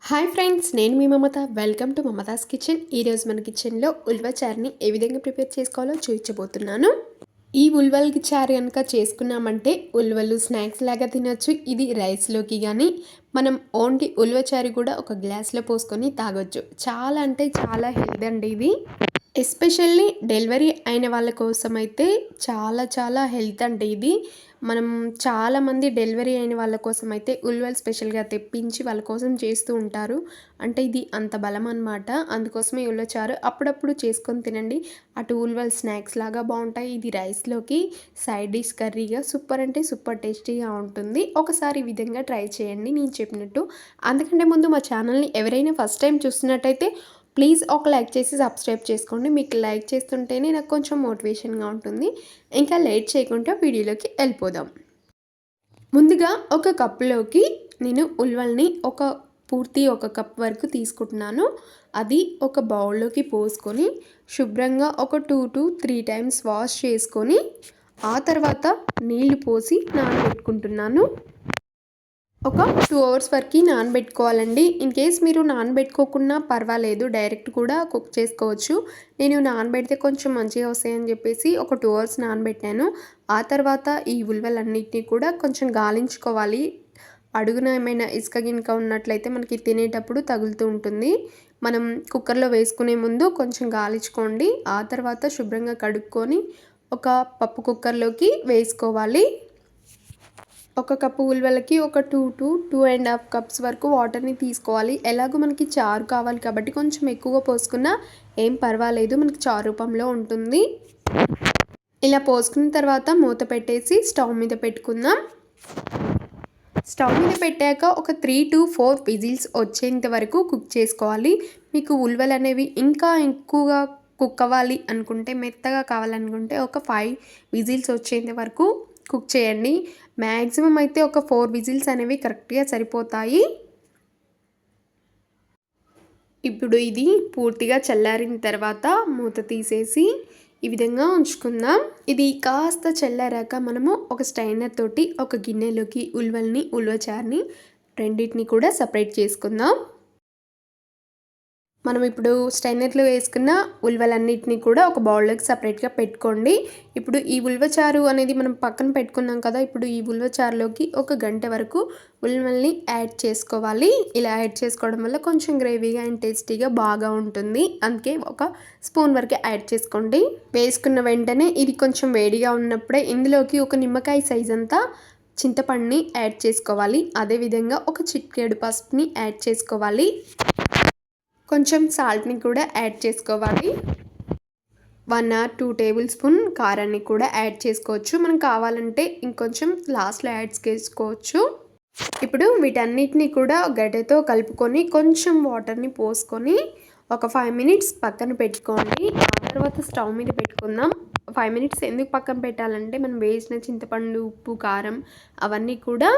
Hi friends, నేను మీ Mamata. Welcome to Mamata's kitchen. ఈరోజు మన కిచెన్లో ఉల్వ చారుని ఏ విధంగా ప్రిపేర్ చేసుకోవాలో చూపించబోతున్నాను. ఈ ఉల్వలకి చారు కనుక చేసుకున్నామంటే ఉల్వలు స్నాక్స్ లాగా తినొచ్చు. ఇది రైస్లోకి కానీ మనం ఓన్లీ ఉల్వ చారు కూడా ఒక గ్లాస్లో పోసుకొని తాగొచ్చు. చాలా అంటే చాలా హెల్త్ అండి ఇది. ఎస్పెషల్లీ డెలివరీ అయిన వాళ్ళ కోసం అయితే చాలా చాలా హెల్త్ అంటే ఇది. మనం చాలామంది డెలివరీ అయిన వాళ్ళ కోసం అయితే ఉల్వలు స్పెషల్గా తెప్పించి వాళ్ళ కోసం చేస్తూ ఉంటారు. అంటే ఇది అంత బలం అన్నమాట. అందుకోసమే ఉల్వ చారు అప్పుడప్పుడు చేసుకొని తినండి. అటు ఉల్వలు స్నాక్స్ లాగా బాగుంటాయి. ఇది రైస్లోకి సైడ్ డిష్ కర్రీగా సూపర్ అంటే సూపర్ టేస్టీగా ఉంటుంది. ఒకసారి ఈ విధంగా ట్రై చేయండి నేను చెప్పినట్టు. అందుకంటే ముందు మా ఛానల్ని ఎవరైనా ఫస్ట్ టైం చూస్తున్నట్టయితే ప్లీజ్ ఒక లైక్ చేసి సబ్స్క్రైబ్ చేసుకోండి. మీకు లైక్ చేస్తుంటేనే నాకు కొంచెం మోటివేషన్గా ఉంటుంది. ఇంకా లేట్ చేయకుండా వీడియోలోకి వెళ్ళిపోదాం. ముందుగా ఒక కప్పులోకి నేను ఉల్వల్ని పూర్తి ఒక కప్ వరకు తీసుకుంటున్నాను. అది ఒక బౌల్లోకి పోసుకొని శుభ్రంగా ఒక 2 to 3 టైమ్స్ వాష్ చేసుకొని ఆ తర్వాత నీళ్లు పోసి నానబెట్టుకుంటున్నాను. ఒక 2 hours వరకు నానబెట్టుకోవాలండి. ఇన్ కేస్ మీరు నానబెట్టుకోకుండా పర్వాలేదు, డైరెక్ట్ కూడా కుక్ చేసుకోవచ్చు. నేను నానబెడితే కొంచెం మంచిగా వస్తాయని చెప్పేసి ఒక 2 hours నానబెట్టాను. ఆ తర్వాత ఈ ఉల్వలన్నిటినీ కూడా కొంచెం గాలించుకోవాలి. అడుగున ఏమైనా ఇసుక గినుక ఉన్నట్లయితే మనకి తినేటప్పుడు తగులుతూ ఉంటుంది. మనం కుక్కర్లో వేసుకునే ముందు కొంచెం గాలించుకోండి. ఆ తర్వాత శుభ్రంగా కడుక్కొని ఒక పప్పు కుక్కర్లోకి వేసుకోవాలి. ఒక కప్పు ఉల్వలకి ఒక 2 to 2.5 cups వరకు వాటర్ని తీసుకోవాలి. ఎలాగో మనకి చారు కావాలి కాబట్టి కొంచెం ఎక్కువగా పోసుకున్నా ఏం పర్వాలేదు, మనకి చారు రూపంలో ఉంటుంది. ఇలా పోసుకున్న తర్వాత మూత పెట్టేసి స్టవ్ మీద పెట్టుకుందాం. స్టవ్ మీద పెట్టాక ఒక 3 to 4 విజిల్స్ వచ్చేంత వరకు కుక్ చేసుకోవాలి. మీకు ఉల్వలు అనేవి ఇంకా ఎక్కువగా కుక్ అవ్వాలి అనుకుంటే, మెత్తగా కావాలనుకుంటే ఒక 5 విజిల్స్ వచ్చేంత వరకు కుక్ చేయండి. మ్యాక్సిమం అయితే ఒక 4 విజిల్స్ అనేవి కరెక్ట్గా సరిపోతాయి. ఇప్పుడు ఇది పూర్తిగా చల్లారిన తర్వాత మూత తీసేసి ఈ విధంగా ఉంచుకుందాం. ఇది కాస్త చల్లారాక మనము ఒక స్ట్రైనర్ తోటి ఒక గిన్నెలోకి ఉల్వ చారుని రెండింటిని కూడా సపరేట్ చేసుకుందాం. మనం ఇప్పుడు స్ట్రైనర్లో వేసుకున్న ఉల్వలన్నిటిని కూడా ఒక బౌల్లోకి సపరేట్గా పెట్టుకోండి. ఇప్పుడు ఈ ఉల్వ చారు అనేది మనం పక్కన పెట్టుకున్నాం కదా. ఇప్పుడు ఈ ఉల్వ చారులోకి 1 గంట వరకు ఉల్వల్ని యాడ్ చేసుకోవాలి. ఇలా యాడ్ చేసుకోవడం వల్ల కొంచెం గ్రేవీగా అండ్ టేస్టీగా బాగా ఉంటుంది. అందుకే 1 స్పూన్ వరకు యాడ్ చేసుకోండి. వేసుకున్న వెంటనే ఇది కొంచెం వేడిగా ఉన్నప్పుడే ఇందులోకి ఒక నిమ్మకాయ సైజ్ అంతా చింతపండుని యాడ్ చేసుకోవాలి. అదేవిధంగా ఒక చిటికెడు పసుపుని యాడ్ చేసుకోవాలి. కొంచెం సాల్ట్ని కూడా యాడ్ చేసుకోవాలి. 1 or 2 టేబుల్ స్పూన్ కారాన్ని కూడా యాడ్ చేసుకోవచ్చు. మనం కావాలంటే ఇంకొంచెం లాస్ట్లో యాడ్ చేసుకోవచ్చు. ఇప్పుడు వీటన్నిటిని కూడా గడ్డతో కలుపుకొని కొంచెం వాటర్ని పోసుకొని ఒక 5 minutes పక్కన పెట్టుకోండి. ఆ తర్వాత స్టవ్ మీద పెట్టుకుందాం. 5 minutes ఎందుకు పక్కన పెట్టాలంటే మనం వేసిన చింతపండు, ఉప్పు, కారం అవన్నీ కూడా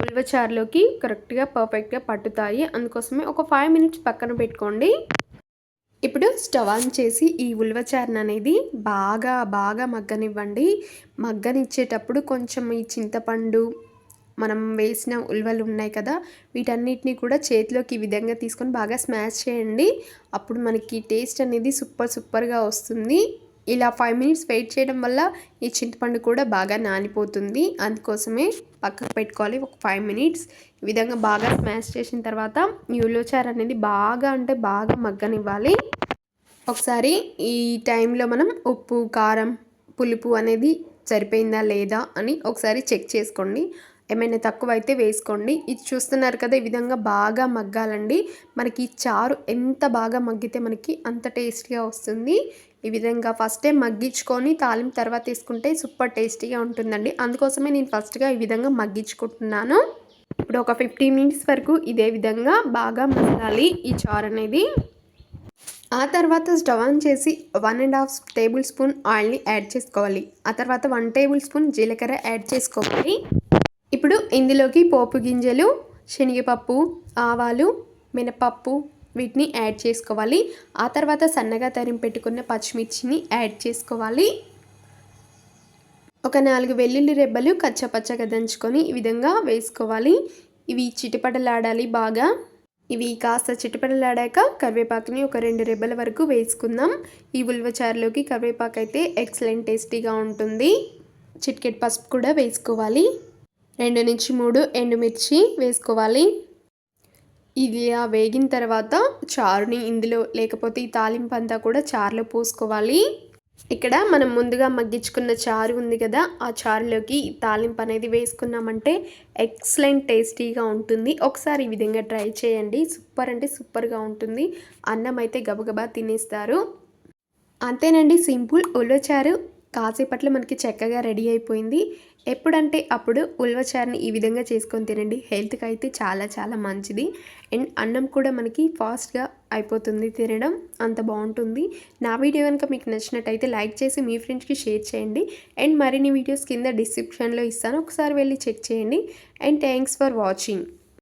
ఉల్వ చారులోకి కరెక్ట్గా పర్ఫెక్ట్గా పట్టుతాయి. అందుకోసమే ఒక 5 minutes పక్కన పెట్టుకోండి. ఇప్పుడు స్టవ్ ఆన్ చేసి ఈ ఉల్వ చారుని అనేది బాగా మగ్గనివ్వండి. మగ్గనిచ్చేటప్పుడు కొంచెం ఈ చింతపండు, మనం వేసిన ఉల్వలు ఉన్నాయి కదా, వీటన్నిటిని కూడా చేతిలోకి ఈ విధంగా తీసుకొని బాగా స్మాష్ చేయండి. అప్పుడు మనకి టేస్ట్ అనేది సూపర్గా వస్తుంది. ఇలా 5 minutes వెయిట్ చేయడం వల్ల ఈ చింతపండు కూడా బాగా నానిపోతుంది. అందుకోసమే పక్కకు పెట్టుకోవాలి. ఒక 5 minutes ఈ విధంగా బాగా స్మాష్ చేసిన తర్వాత ఈ ఉల్వ చారు అనేది బాగా మగ్గనివ్వాలి. ఒకసారి ఈ టైంలో మనం ఉప్పు, కారం, పులుపు అనేది సరిపోయిందా లేదా అని ఒకసారి చెక్ చేసుకోండి. ఏమైనా తక్కువైతే వేసుకోండి. ఇది చూస్తున్నారు కదా, ఈ విధంగా బాగా మగ్గాలండి. మనకి చారు ఎంత బాగా మగ్గితే మనకి అంత టేస్టీగా వస్తుంది. ఈ విధంగా ఫస్ట్ టైం మగ్గించుకొని తాలింపు తర్వాత తీసుకుంటే సూపర్ టేస్టీగా ఉంటుందండి. అందుకోసమే నేను ఫస్ట్గా ఈ విధంగా మగ్గించుకుంటున్నాను. ఇప్పుడు ఒక 15 minutes వరకు ఇదే విధంగా బాగా మగ్గాలి ఈ చారు అనేది. ఆ తర్వాత స్టవ్ ఆన్ చేసి 1.5 టేబుల్ స్పూన్ ఆయిల్ని యాడ్ చేసుకోవాలి. ఆ తర్వాత 1 టేబుల్ స్పూన్ జీలకర్ర యాడ్ చేసుకోవాలి. ఇప్పుడు ఇందులోకి పోపు గింజలు, శనగపప్పు, ఆవాలు, మినపప్పు వీటిని యాడ్ చేసుకోవాలి. ఆ తర్వాత సన్నగా తరిగి పెట్టుకున్న పచ్చిమిర్చిని యాడ్ చేసుకోవాలి. ఒక 4 వెల్లుల్లి రెబ్బలు కచ్చపచ్చగా దంచుకొని ఈ విధంగా వేసుకోవాలి. ఇవి చిటపటలాడాలి బాగా. ఇవి కాస్త చిటపటలాడాక కరివేపాకుని ఒక 2 రెబ్బల వరకు వేసుకుందాం. ఈ ఉల్వచారులోకి కరివేపాకు అయితే ఎక్సలెంట్ టేస్టీగా ఉంటుంది. చిటికెడు పసుపు కూడా వేసుకోవాలి. 2 నుంచి 3 ఎండుమిర్చి వేసుకోవాలి. ఇలా వేగిన తర్వాత చారుని ఇందులో లేకపోతే ఈ తాలింపు అంతా కూడా చారులో పోసుకోవాలి. ఇక్కడ మనం ముందుగా మగ్గించుకున్న చారు ఉంది కదా, ఆ చారులోకి ఈ తాలింపు అనేది వేసుకున్నామంటే ఎక్సలెంట్ టేస్టీగా ఉంటుంది. ఒకసారి ఈ విధంగా ట్రై చేయండి. సూపర్ అంటే సూపర్గా ఉంటుంది. అన్నం అయితే గబగబా తినేస్తారు. అంతేనండి, సింపుల్ ఉల్వచారు కాసేపట్లో మనకి చక్కగా రెడీ అయిపోయింది. ఎప్పుడంటే అప్పుడు ఉల్వచారుని ఈ విధంగా చేసుకొని తినండి. హెల్త్కి అయితే చాలా చాలా మంచిది. అండ్ అన్నం కూడా మనకి ఫాస్ట్గా అయిపోతుంది తినడం, అంత బాగుంటుంది. నా వీడియో కనుక మీకు నచ్చినట్టయితే లైక్ చేసి మీ ఫ్రెండ్స్కి షేర్ చేయండి. అండ్ మరిన్ని వీడియోస్ కింద డిస్క్రిప్షన్లో ఇస్తాను, ఒకసారి వెళ్ళి చెక్ చేయండి. And thanks for watching.